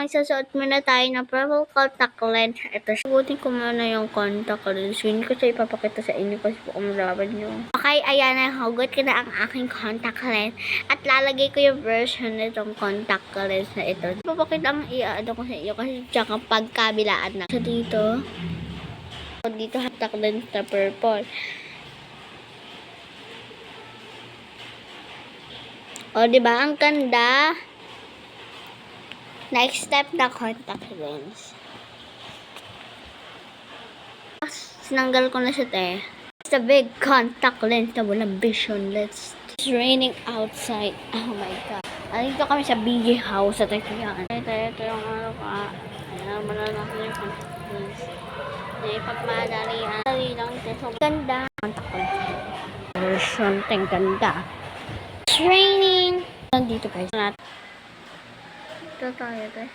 Okay, susuot muna tayo ng purple contact lens. Ito, sugutin ko muna yung contact lens. Hindi ko siya ipapakita sa inyo kasi po kumalaban nyo. Okay, ayan na. Hugot ko na ang aking contact lens. At lalagay ko yung version nitong contact lens na ito. Ipapakita ang i-ano ko sa inyo kasi siya kapag kabilaan na. So, dito contact lens na purple. O, diba? Ang ganda. Next step na contact lens. Sinanggal ko na siya, te. It's a big contact lens na walang vision. It's raining outside. Oh my God. Dito kami sa BG house. Ito yan. Ito yung ano ka. Ayan, natin yung contact lens. Pagmadalian. Dali lang ito. So, ganda. Contact lens. Version. Ting ganda. It's raining. Nandito guys. Ito tayo, te.